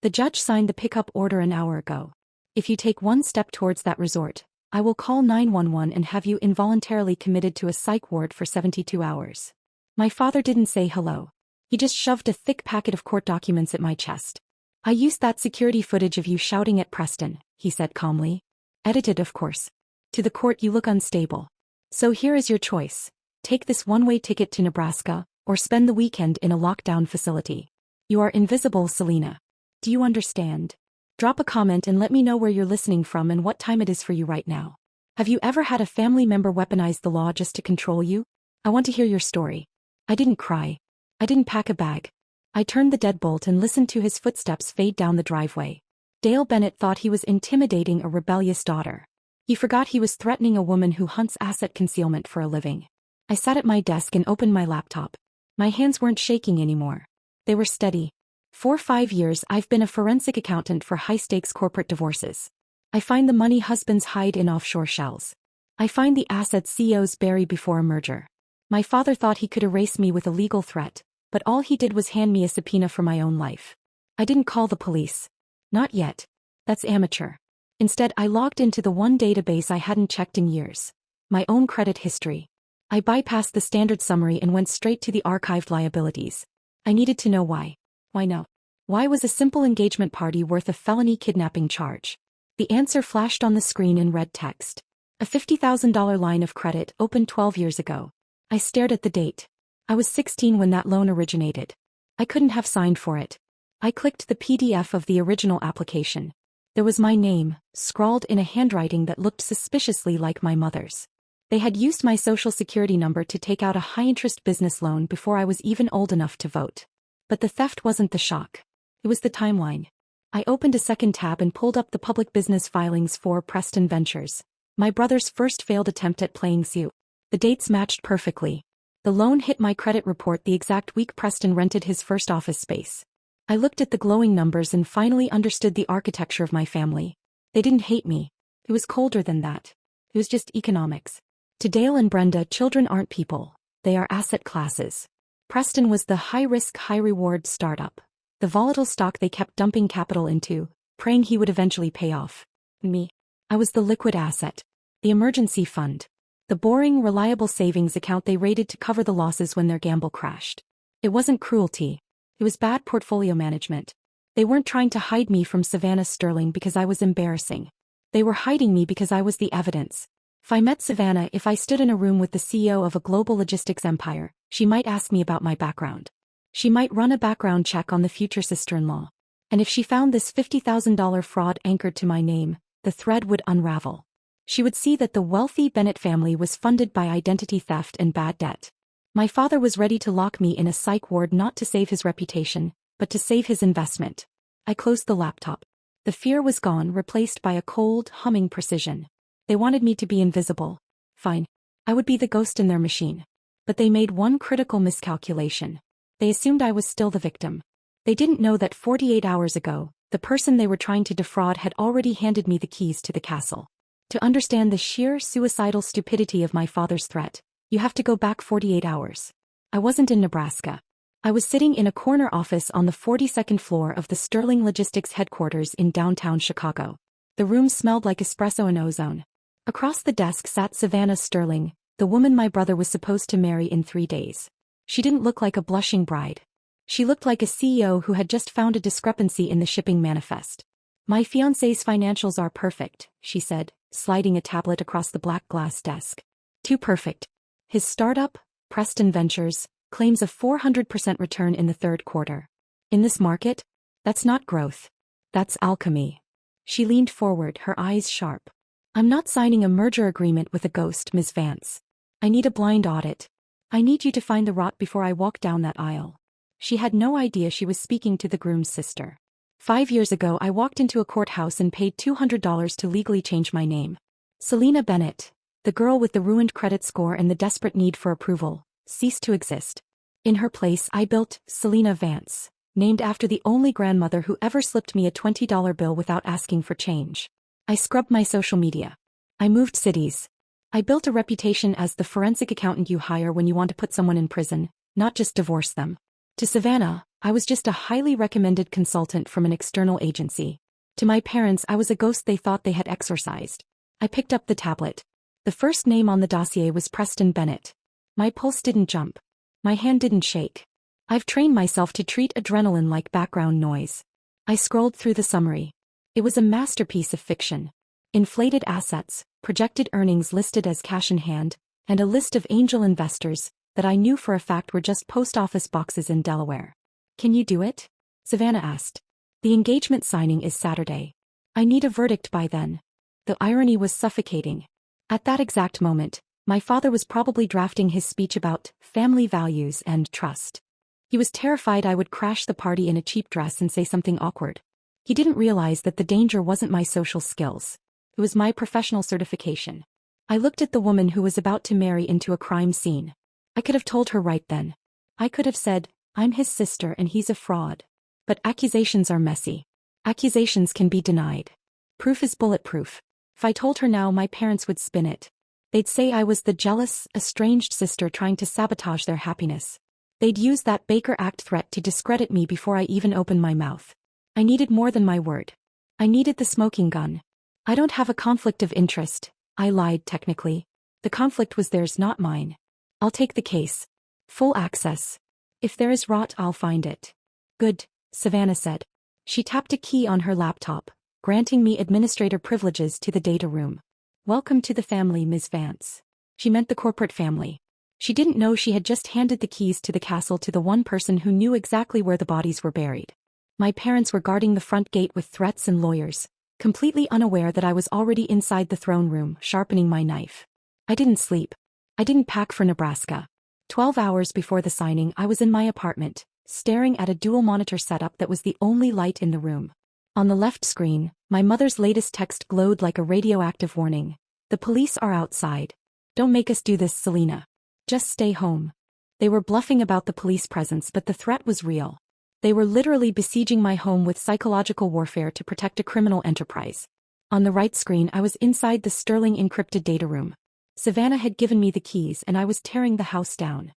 The judge signed the pickup order an hour ago. If you take one step towards that resort, I will call 911 and have you involuntarily committed to a psych ward for 72 hours. My father didn't say hello. He just shoved a thick packet of court documents at my chest. I used that security footage of you shouting at Preston, he said calmly. Edited, of course. To the court, you look unstable. So here is your choice. Take this one-way ticket to Nebraska, or spend the weekend in a lockdown facility. You are invisible, Selena. Do you understand? Drop a comment and let me know where you're listening from and what time it is for you right now. Have you ever had a family member weaponize the law just to control you? I want to hear your story. I didn't cry. I didn't pack a bag. I turned the deadbolt and listened to his footsteps fade down the driveway. Dale Bennett thought he was intimidating a rebellious daughter. He forgot he was threatening a woman who hunts asset concealment for a living. I sat at my desk and opened my laptop. My hands weren't shaking anymore. They were steady. For 5 years I've been a forensic accountant for high-stakes corporate divorces. I find the money husbands hide in offshore shells. I find the assets CEOs bury before a merger. My father thought he could erase me with a legal threat, but all he did was hand me a subpoena for my own life. I didn't call the police. Not yet. That's amateur. Instead, I logged into the one database I hadn't checked in years. My own credit history. I bypassed the standard summary and went straight to the archived liabilities. I needed to know why. Why no? Why was a simple engagement party worth a felony kidnapping charge? The answer flashed on the screen in red text. A $50,000 line of credit opened 12 years ago. I stared at the date. I was 16 when that loan originated. I couldn't have signed for it. I clicked the PDF of the original application. There was my name, scrawled in a handwriting that looked suspiciously like my mother's. They had used my social security number to take out a high-interest business loan before I was even old enough to vote. But the theft wasn't the shock. It was the timeline. I opened a second tab and pulled up the public business filings for Preston Ventures, my brother's first failed attempt at playing Sue. The dates matched perfectly. The loan hit my credit report the exact week Preston rented his first office space. I looked at the glowing numbers and finally understood the architecture of my family. They didn't hate me. It was colder than that. It was just economics. To Dale and Brenda, children aren't people. They are asset classes. Preston was the high-risk, high-reward startup. The volatile stock they kept dumping capital into, praying he would eventually pay off. Me. I was the liquid asset. The emergency fund. The boring, reliable savings account they raided to cover the losses when their gamble crashed. It wasn't cruelty. It was bad portfolio management. They weren't trying to hide me from Savannah Sterling because I was embarrassing. They were hiding me because I was the evidence. If I met Savannah, if I stood in a room with the CEO of a global logistics empire, she might ask me about my background. She might run a background check on the future sister-in-law. And if she found this $50,000 fraud anchored to my name, the thread would unravel. She would see that the wealthy Bennett family was funded by identity theft and bad debt. My father was ready to lock me in a psych ward not to save his reputation, but to save his investment. I closed the laptop. The fear was gone, replaced by a cold, humming precision. They wanted me to be invisible. Fine. I would be the ghost in their machine. But they made one critical miscalculation. They assumed I was still the victim. They didn't know that 48 hours ago, the person they were trying to defraud had already handed me the keys to the castle. To understand the sheer suicidal stupidity of my father's threat, you have to go back 48 hours. I wasn't in Nebraska. I was sitting in a corner office on the 42nd floor of the Sterling Logistics headquarters in downtown Chicago. The room smelled like espresso and ozone. Across the desk sat Savannah Sterling, the woman my brother was supposed to marry in 3 days. She didn't look like a blushing bride. She looked like a CEO who had just found a discrepancy in the shipping manifest. My fiancé's financials are perfect, she said, sliding a tablet across the black glass desk. Too perfect. His startup, Preston Ventures, claims a 400% return in the third quarter. In this market? That's not growth. That's alchemy. She leaned forward, her eyes sharp. I'm not signing a merger agreement with a ghost, Ms. Vance. I need a blind audit. I need you to find the rot before I walk down that aisle. She had no idea she was speaking to the groom's sister. 5 years ago I walked into a courthouse and paid $200 to legally change my name. Selena Bennett, the girl with the ruined credit score and the desperate need for approval, ceased to exist. In her place I built Selena Vance, named after the only grandmother who ever slipped me a $20 bill without asking for change. I scrubbed my social media. I moved cities. I built a reputation as the forensic accountant you hire when you want to put someone in prison, not just divorce them. To Savannah, I was just a highly recommended consultant from an external agency. To my parents, I was a ghost they thought they had exorcised. I picked up the tablet. The first name on the dossier was Preston Bennett. My pulse didn't jump. My hand didn't shake. I've trained myself to treat adrenaline like background noise. I scrolled through the summary. It was a masterpiece of fiction. Inflated assets, projected earnings listed as cash in hand, and a list of angel investors that I knew for a fact were just post office boxes in Delaware. Can you do it? Savannah asked. The engagement signing is Saturday. I need a verdict by then. The irony was suffocating. At that exact moment, my father was probably drafting his speech about family values and trust. He was terrified I would crash the party in a cheap dress and say something awkward. He didn't realize that the danger wasn't my social skills. It was my professional certification. I looked at the woman who was about to marry into a crime scene. I could have told her right then. I could have said, I'm his sister and he's a fraud. But accusations are messy. Accusations can be denied. Proof is bulletproof. If I told her now, my parents would spin it. They'd say I was the jealous, estranged sister trying to sabotage their happiness. They'd use that Baker Act threat to discredit me before I even opened my mouth. I needed more than my word. I needed the smoking gun. I don't have a conflict of interest, I lied technically. The conflict was theirs, not mine. I'll take the case. Full access. If there is rot, I'll find it. Good, Savannah said. She tapped a key on her laptop, granting me administrator privileges to the data room. Welcome to the family, Ms. Vance. She meant the corporate family. She didn't know she had just handed the keys to the castle to the one person who knew exactly where the bodies were buried. My parents were guarding the front gate with threats and lawyers, completely unaware that I was already inside the throne room, sharpening my knife. I didn't sleep. I didn't pack for Nebraska. 12 hours before the signing, I was in my apartment, staring at a dual-monitor setup that was the only light in the room. On the left screen, my mother's latest text glowed like a radioactive warning. The police are outside. Don't make us do this, Selena. Just stay home. They were bluffing about the police presence, but the threat was real. They were literally besieging my home with psychological warfare to protect a criminal enterprise. On the right screen, I was inside the sterling encrypted data room. Savannah had given me the keys and I was tearing the house down.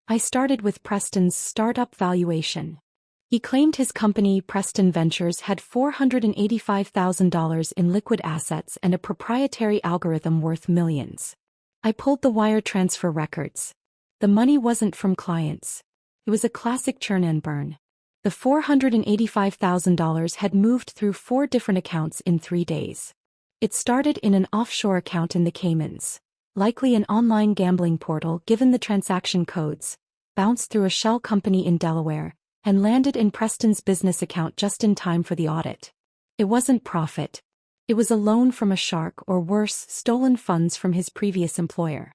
I started with Preston's startup valuation. He claimed his company, Preston Ventures, had $485,000 in liquid assets and a proprietary algorithm worth millions. I pulled the wire transfer records. The money wasn't from clients. It was a classic churn and burn. The $485,000 had moved through 4 different accounts in 3 days. It started in an offshore account in the Caymans, likely an online gambling portal given the transaction codes, bounced through a shell company in Delaware, and landed in Preston's business account just in time for the audit. It wasn't profit. It was a loan from a shark, or worse, stolen funds from his previous employer.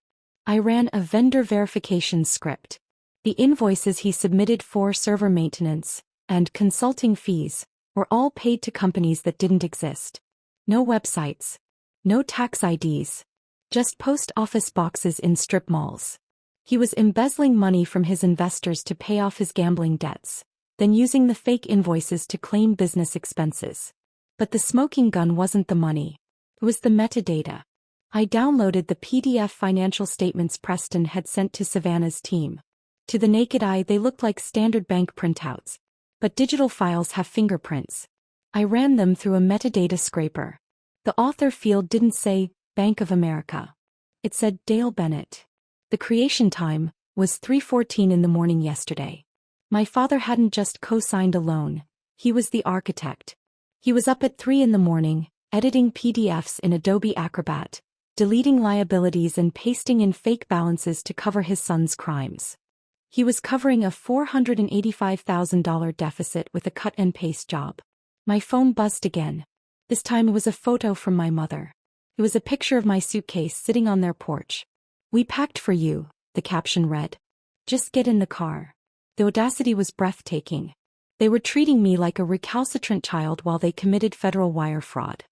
I ran a vendor verification script. The invoices he submitted for server maintenance and consulting fees were all paid to companies that didn't exist. No websites. No tax IDs. Just post office boxes in strip malls. He was embezzling money from his investors to pay off his gambling debts, then using the fake invoices to claim business expenses. But the smoking gun wasn't the money. It was the metadata. I downloaded the PDF financial statements Preston had sent to Savannah's team. To the naked eye, they looked like standard bank printouts. But digital files have fingerprints. I ran them through a metadata scraper. The author field didn't say Bank of America. It said Dale Bennett. The creation time was 3:14 in the morning yesterday. My father hadn't just co-signed a loan. He was the architect. He was up at 3 in the morning, editing PDFs in Adobe Acrobat, deleting liabilities and pasting in fake balances to cover his son's crimes. He was covering a $485,000 deficit with a cut-and-paste job. My phone buzzed again. This time it was a photo from my mother. It was a picture of my suitcase sitting on their porch. "We packed for you," the caption read. "Just get in the car." The audacity was breathtaking. They were treating me like a recalcitrant child while they committed federal wire fraud.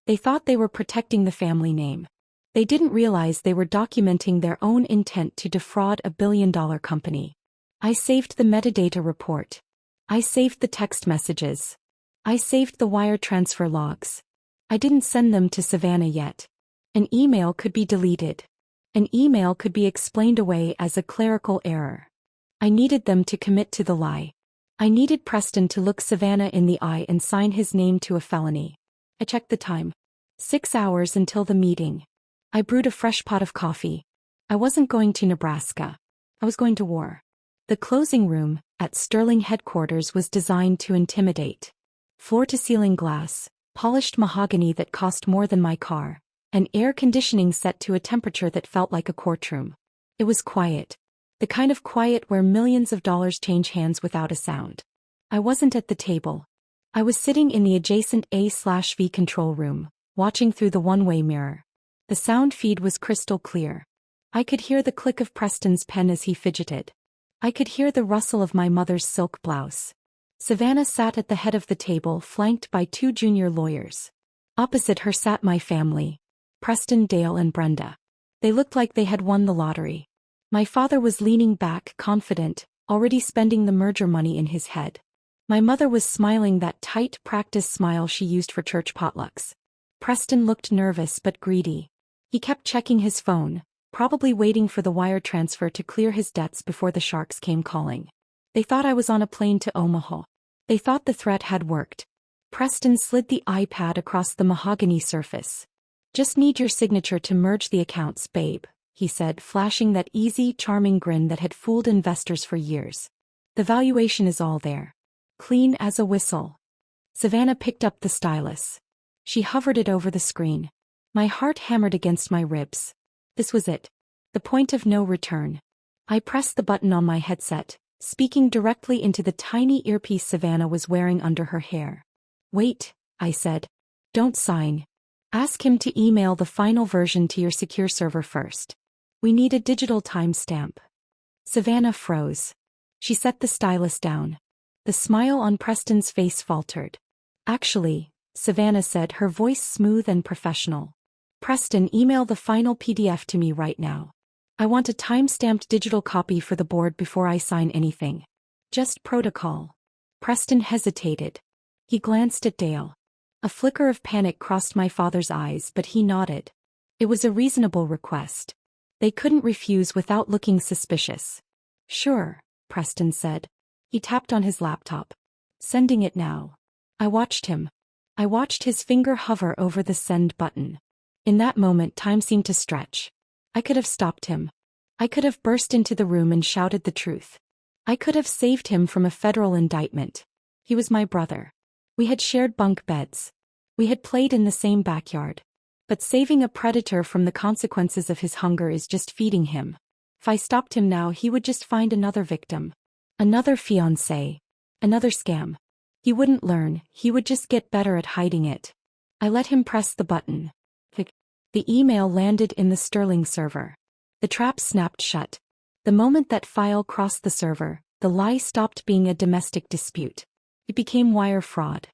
They thought they were protecting the family name. They didn't realize they were documenting their own intent to defraud a billion-dollar company. I saved the metadata report. I saved the text messages. I saved the wire transfer logs. I didn't send them to Savannah yet. An email could be deleted. An email could be explained away as a clerical error. I needed them to commit to the lie. I needed Preston to look Savannah in the eye and sign his name to a felony. I checked the time. 6 hours until the meeting. I brewed a fresh pot of coffee. I wasn't going to Nebraska. I was going to war. The closing room, at Sterling headquarters, was designed to intimidate. Floor-to-ceiling glass, polished mahogany that cost more than my car, and air conditioning set to a temperature that felt like a courtroom. It was quiet. The kind of quiet where millions of dollars change hands without a sound. I wasn't at the table. I was sitting in the adjacent A/V control room, watching through the one-way mirror. The sound feed was crystal clear. I could hear the click of Preston's pen as he fidgeted. I could hear the rustle of my mother's silk blouse. Savannah sat at the head of the table, flanked by 2 junior lawyers. Opposite her sat my family. Preston, Dale, and Brenda. They looked like they had won the lottery. My father was leaning back, confident, already spending the merger money in his head. My mother was smiling, that tight, practice smile she used for church potlucks. Preston looked nervous but greedy. He kept checking his phone, probably waiting for the wire transfer to clear his debts before the sharks came calling. They thought I was on a plane to Omaha. They thought the threat had worked. Preston slid the iPad across the mahogany surface. "Just need your signature to merge the accounts, babe," he said, flashing that easy, charming grin that had fooled investors for years. "The valuation is all there. Clean as a whistle." Savannah picked up the stylus. She hovered it over the screen. My heart hammered against my ribs. This was it. The point of no return. I pressed the button on my headset, speaking directly into the tiny earpiece Savannah was wearing under her hair. "Wait," I said. "Don't sign. Ask him to email the final version to your secure server first. We need a digital timestamp." Savannah froze. She set the stylus down. The smile on Preston's face faltered. "Actually," Savannah said, her voice smooth and professional. "Preston, email the final PDF to me right now. I want a time-stamped digital copy for the board before I sign anything. Just protocol." Preston hesitated. He glanced at Dale. A flicker of panic crossed my father's eyes, but he nodded. It was a reasonable request. They couldn't refuse without looking suspicious. "Sure," Preston said. He tapped on his laptop. "Sending it now." I watched him. I watched his finger hover over the send button. In that moment, time seemed to stretch. I could have stopped him. I could have burst into the room and shouted the truth. I could have saved him from a federal indictment. He was my brother. We had shared bunk beds. We had played in the same backyard. But saving a predator from the consequences of his hunger is just feeding him. If I stopped him now, he would just find another victim. Another fiancé. Another scam. He wouldn't learn, he would just get better at hiding it. I let him press the button. The email landed in the Sterling server. The trap snapped shut. The moment that file crossed the server, the lie stopped being a domestic dispute. It became wire fraud.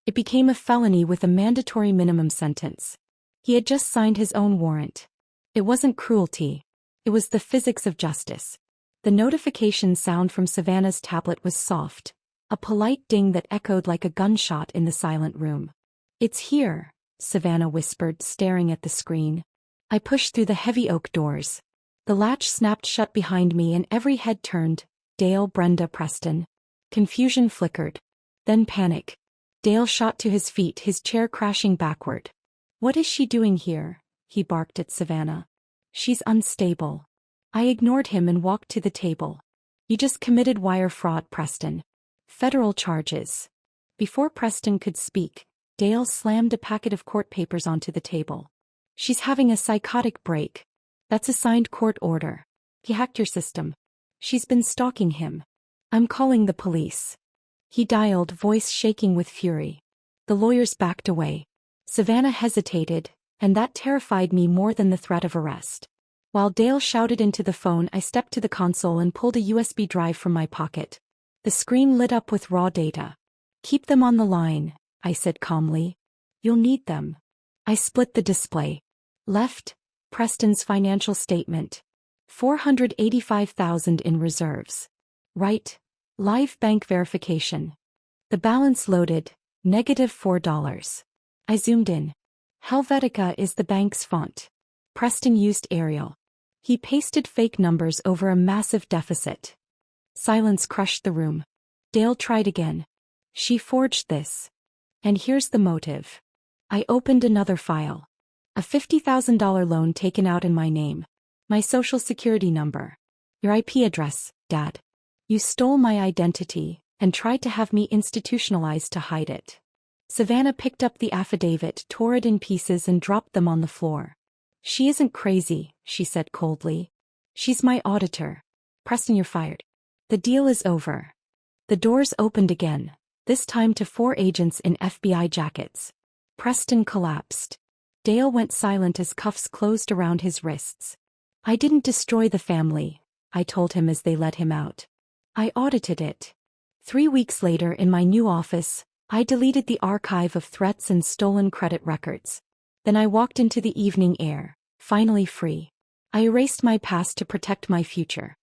It became a felony with a mandatory minimum sentence. He had just signed his own warrant. It wasn't cruelty. It was the physics of justice. The notification sound from Savannah's tablet was soft, a polite ding that echoed like a gunshot in the silent room. "It's here," Savannah whispered, staring at the screen. I pushed through the heavy oak doors. The latch snapped shut behind me and every head turned. Dale, Brenda, Preston. Confusion flickered. Then panic. Dale shot to his feet, his chair crashing backward. "What is she doing here?" he barked at Savannah. "She's unstable." I ignored him and walked to the table. "You just committed wire fraud, Preston. Federal charges." Before Preston could speak, Dale slammed a packet of court papers onto the table. "She's having a psychotic break. That's a signed court order. He hacked your system. She's been stalking him. I'm calling the police." He dialed, voice shaking with fury. The lawyers backed away. Savannah hesitated, and that terrified me more than the threat of arrest. While Dale shouted into the phone, I stepped to the console and pulled a USB drive from my pocket. The screen lit up with raw data. "Keep them on the line," I said calmly. "You'll need them." I split the display. Left, Preston's financial statement. $485,000 in reserves. Right, live bank verification. The balance loaded, -$4. I zoomed in. Helvetica is the bank's font. Preston used Arial. He pasted fake numbers over a massive deficit. Silence crushed the room. Dale tried again. She forged this. And here's the motive. I opened another file. A $50,000 loan taken out in my name. My social security number. Your IP address, Dad. You stole my identity and tried to have me institutionalized to hide it. Savannah picked up the affidavit, tore it in pieces and dropped them on the floor. She isn't crazy, she said coldly. She's my auditor. Preston, you're fired. The deal is over. The doors opened again, this time to 4 agents in FBI jackets. Preston collapsed. Dale went silent as cuffs closed around his wrists. I didn't destroy the family, I told him as they let him out. I audited it. 3 weeks later in my new office, I deleted the archive of threats and stolen credit records. Then I walked into the evening air, finally free. I erased my past to protect my future.